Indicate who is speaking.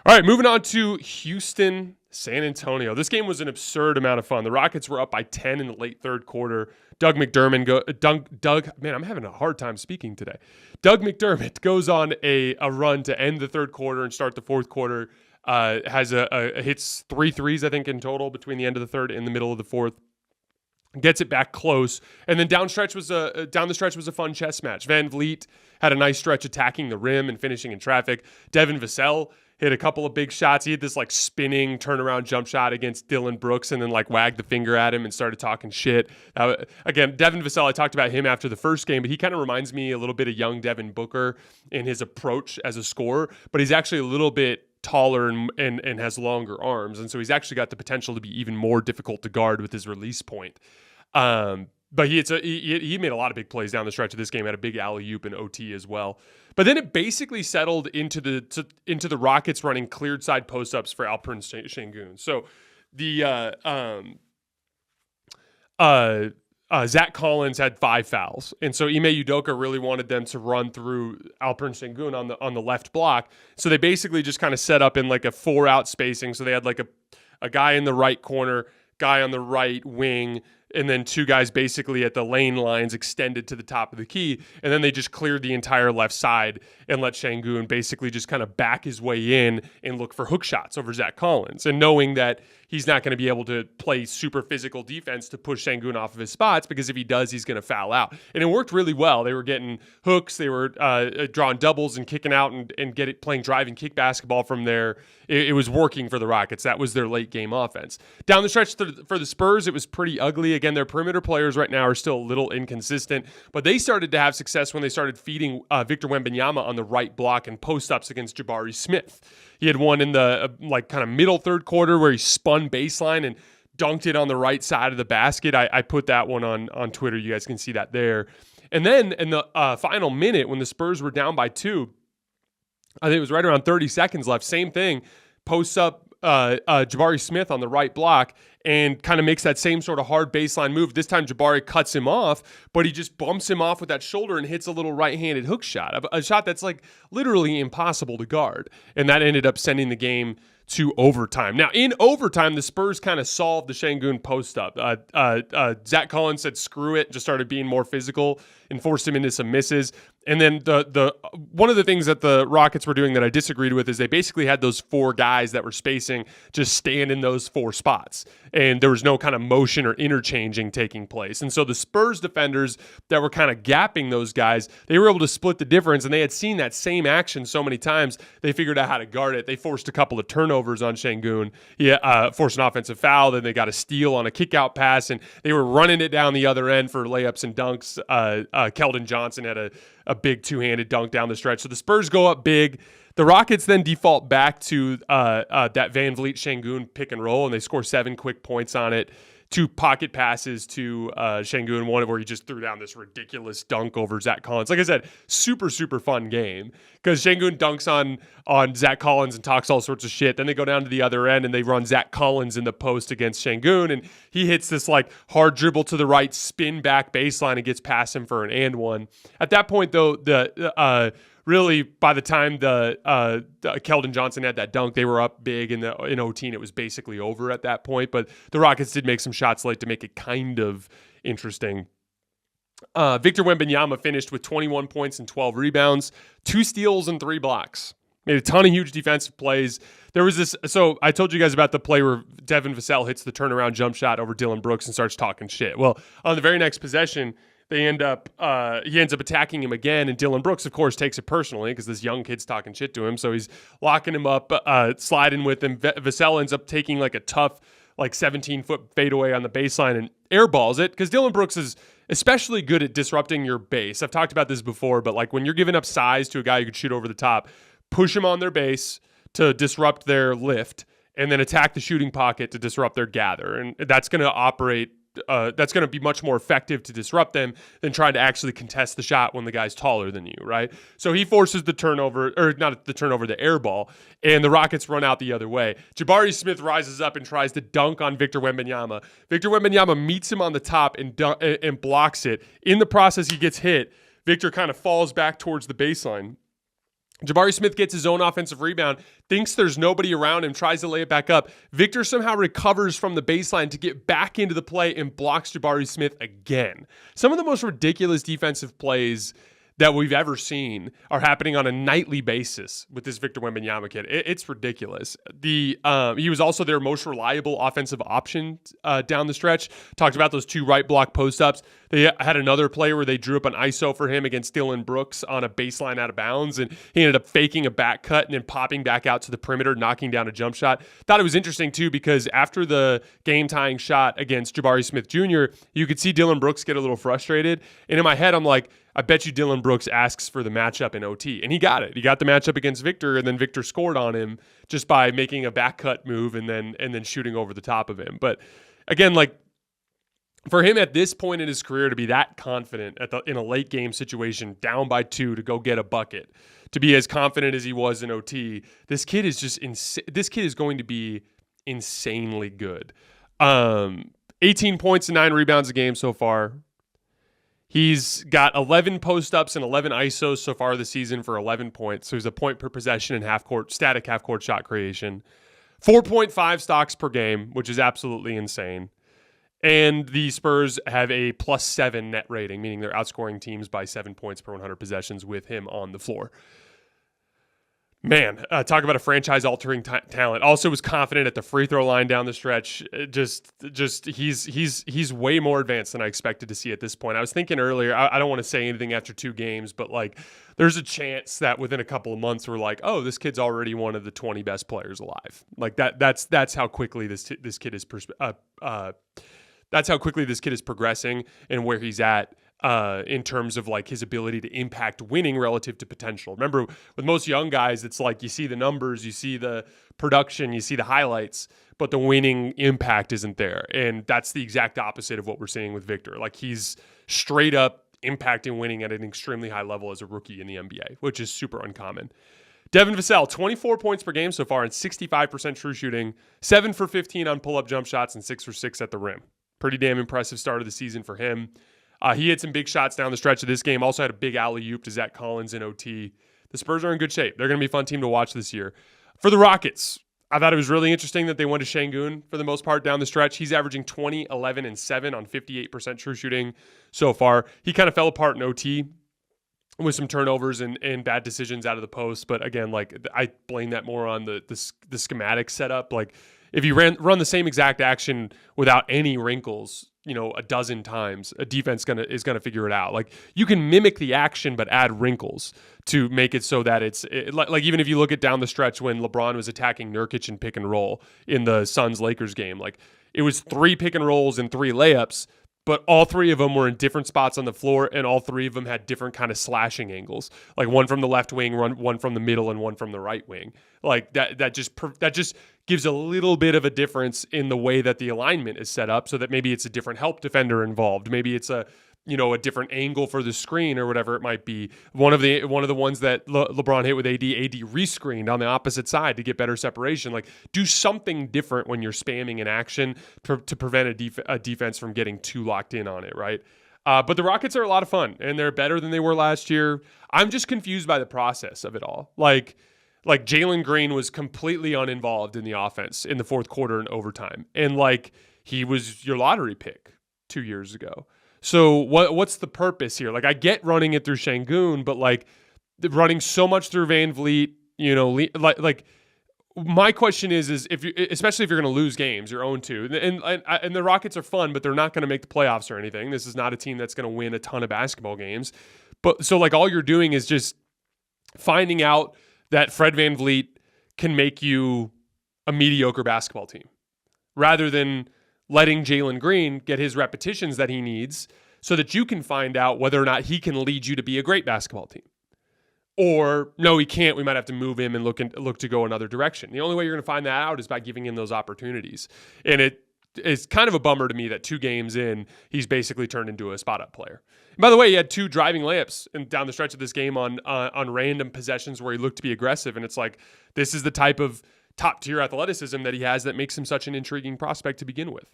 Speaker 1: All right, moving on to Houston, San Antonio. This game was an absurd amount of fun. The Rockets were up by 10 in the late third quarter. Doug, man, I'm having a hard time speaking today. Doug McDermott goes on a run to end the third quarter and start the fourth quarter. Hits 3 threes, I think, in total between the end of the third and the middle of the fourth. Gets it back close, and then down the stretch was a fun chess match. Van Vliet had a nice stretch attacking the rim and finishing in traffic. Devin Vassell hit a couple of big shots. He had this like spinning turnaround jump shot against Dylan Brooks, and then like wagged the finger at him and started talking shit. Again, Devin Vassell, I talked about him after the first game, but he kind of reminds me a little bit of young Devin Booker in his approach as a scorer, but he's actually a little bit taller and has longer arms, and so he's actually got the potential to be even more difficult to guard with his release point. But he made a lot of big plays down the stretch of this game. Had a big alley-oop in OT as well. But then it basically settled into the Rockets running cleared side post-ups for Alperen Sengun. So the Zach Collins had 5 fouls, and so Ime Udoka really wanted them to run through Alperen Sengun on the left block. So they basically just kind of set up in like a 4-out spacing. So they had like a guy in the right corner, guy on the right wing, and then 2 guys basically at the lane lines extended to the top of the key. And then they just cleared the entire left side and let Sengun basically just kind of back his way in and look for hook shots over Zach Collins. And knowing that he's not going to be able to play super physical defense to push Sengun off of his spots, because if he does, he's going to foul out. And it worked really well. They were getting hooks. They were drawing doubles and kicking out and playing drive and kick basketball from there. It was working for the Rockets. That was their late game offense. Down the stretch for the Spurs, it was pretty ugly. Again, their perimeter players right now are still a little inconsistent, but they started to have success when they started feeding Victor Wembanyama on the right block and post-ups against Jabari Smith. He had one in the kind of middle third quarter where he spun baseline and dunked it on the right side of the basket. I put that one on Twitter. You guys can see that there. And then in the final minute, when the Spurs were down by 2, I think it was right around 30 seconds left, same thing, posts up Jabari Smith on the right block and kind of makes that same sort of hard baseline move. This time Jabari cuts him off, but he just bumps him off with that shoulder and hits a little right-handed hook shot, a shot that's like literally impossible to guard. And that ended up sending the game to overtime. Now, in overtime, the Spurs kind of solved the Sengun post-up. Zach Collins said screw it, just started being more physical and forced him into some misses. And then the one of the things that the Rockets were doing that I disagreed with is they basically had those 4 guys that were spacing just stand in those 4 spots. And there was no kind of motion or interchanging taking place. And so the Spurs defenders that were kind of gapping those guys, they were able to split the difference, and they had seen that same action so many times, they figured out how to guard it. They forced a couple of turnovers on Sengun. He forced an offensive foul, then they got a steal on a kick-out pass, and they were running it down the other end for layups and dunks. Keldon Johnson had a big 2-handed dunk down the stretch. So the Spurs go up big. The Rockets then default back to that Van Vliet Sengun pick and roll, and they score 7 quick points on it. 2 pocket passes to Sengun, one where he just threw down this ridiculous dunk over Zach Collins. Like I said, super, super fun game because Sengun dunks on Zach Collins and talks all sorts of shit. Then they go down to the other end and they run Zach Collins in the post against Sengun, and he hits this like hard dribble to the right, spin back baseline, and gets past him for an and one. At that point, though, really, by the time the Keldon Johnson had that dunk, they were up big in OT, and it was basically over at that point. But the Rockets did make some shots late to make it kind of interesting. Victor Wembanyama finished with 21 points and 12 rebounds, 2 steals and 3 blocks. Made a ton of huge defensive plays. There was this. So I told you guys about the play where Devin Vassell hits the turnaround jump shot over Dylan Brooks and starts talking shit. Well, on the very next possession, he ends up attacking him again, and Dylan Brooks, of course, takes it personally because this young kid's talking shit to him. So he's locking him up, sliding with him. Vassell ends up taking like a tough, 17-foot fadeaway on the baseline and airballs it because Dylan Brooks is especially good at disrupting your base. I've talked about this before, but like when you're giving up size to a guy who could shoot over the top, push him on their base to disrupt their lift, and then attack the shooting pocket to disrupt their gather. And that's going to operate. That's going to be much more effective to disrupt them than trying to actually contest the shot when the guy's taller than you, right? So he forces the turnover, or not the turnover, the air ball, and the Rockets run out the other way. Jabari Smith rises up and tries to dunk on Victor Wembanyama. Victor Wembanyama meets him on the top and blocks it. In the process, he gets hit. Victor kind of falls back towards the baseline. Jabari Smith gets his own offensive rebound, thinks there's nobody around him, tries to lay it back up. Victor somehow recovers from the baseline to get back into the play and blocks Jabari Smith again. Some of the most ridiculous defensive plays that we've ever seen are happening on a nightly basis with this Victor Wembanyama kid. It's ridiculous. He was also their most reliable offensive option down the stretch. Talked about those 2 right block post-ups. They had another play where they drew up an ISO for him against Dillon Brooks on a baseline out of bounds, and he ended up faking a back cut and then popping back out to the perimeter, knocking down a jump shot. Thought it was interesting, too, because after the game-tying shot against Jabari Smith Jr., you could see Dillon Brooks get a little frustrated. And in my head, I'm like, I bet you Dillon Brooks asks for the matchup in OT. And he got it. He got the matchup against Victor, and then Victor scored on him just by making a back cut move and then shooting over the top of him. But again, like, for him at this point in his career to be that confident in a late game situation, down by 2 to go get a bucket, to be as confident as he was in OT, this kid is just this kid is going to be insanely good. 18 points and 9 rebounds a game so far. He's got 11 post-ups and 11 ISOs so far this season for 11 points. So he's a point per possession in static half-court shot creation. 4.5 stocks per game, which is absolutely insane. And the Spurs have a +7 net rating, meaning they're outscoring teams by 7 points per 100 possessions with him on the floor. Man, talk about a franchise-altering talent. Also was confident at the free throw line down the stretch. He's way more advanced than I expected to see at this point. I was thinking earlier, I don't want to say anything after 2 games, but like, there's a chance that within a couple of months we're like, oh, this kid's already one of the 20 best players alive. Like that's how quickly this kid is. That's how quickly this kid is progressing and where he's at. In terms of like his ability to impact winning relative to potential. Remember, with most young guys, it's like you see the numbers, you see the production, you see the highlights, but the winning impact isn't there. And that's the exact opposite of what we're seeing with Victor. Like, he's straight up impacting winning at an extremely high level as a rookie in the NBA, which is super uncommon. Devin Vassell, 24 points per game so far and 65% true shooting, 7 for 15 on pull-up jump shots and 6 for 6 at the rim. Pretty damn impressive start of the season for him. He hit some big shots down the stretch of this game. Also had a big alley-oop to Zach Collins in OT. The Spurs are in good shape. They're going to be a fun team to watch this year. For the Rockets, I thought it was really interesting that they went to Şengün for the most part down the stretch. He's averaging 20, 11, and 7 on 58% true shooting so far. He kind of fell apart in OT with some turnovers and bad decisions out of the post. But again, like, I blame that more on the schematic setup. Like, if you run the same exact action without any wrinkles, a dozen times, a defense is gonna figure it out. Like, you can mimic the action but add wrinkles to make it so that it's like even if you look at down the stretch when LeBron was attacking Nurkic in pick and roll in the Suns-Lakers game, like, it was 3 pick and rolls and 3 layups, but all 3 of them were in different spots on the floor, and all 3 of them had different kind of slashing angles, like one from the left wing, one from the middle, and one from the right wing. Like, that just gives a little bit of a difference in the way that the alignment is set up, so that maybe it's a different help defender involved, maybe it's a different angle for the screen or whatever it might be. One of the ones that LeBron hit with AD rescreened on the opposite side to get better separation. Like, do something different when you're spamming an action to prevent a defense from getting too locked in on it, right? But the Rockets are a lot of fun, and they're better than they were last year. I'm just confused by the process of it all. Like Jalen Green was completely uninvolved in the offense in the fourth quarter and overtime, and like, he was your lottery pick 2 years ago. So what's the purpose here? Like, I get running it through Şengün, but like, running so much through Van Vliet, like my question is especially if you're going to lose games, you're 0-2, and the Rockets are fun, but they're not going to make the playoffs or anything. This is not a team that's going to win a ton of basketball games. But so like, all you're doing is just finding out that Fred Van Vliet can make you a mediocre basketball team, rather than letting Jalen Green get his repetitions that he needs so that you can find out whether or not he can lead you to be a great basketball team. Or, no, he can't. We might have to move him and look to go another direction. The only way you're going to find that out is by giving him those opportunities. And it's kind of a bummer to me that 2 games in, he's basically turned into a spot-up player. And by the way, he had 2 driving layups down the stretch of this game on random possessions where he looked to be aggressive. And it's like, this is the type of top-tier athleticism that he has that makes him such an intriguing prospect to begin with.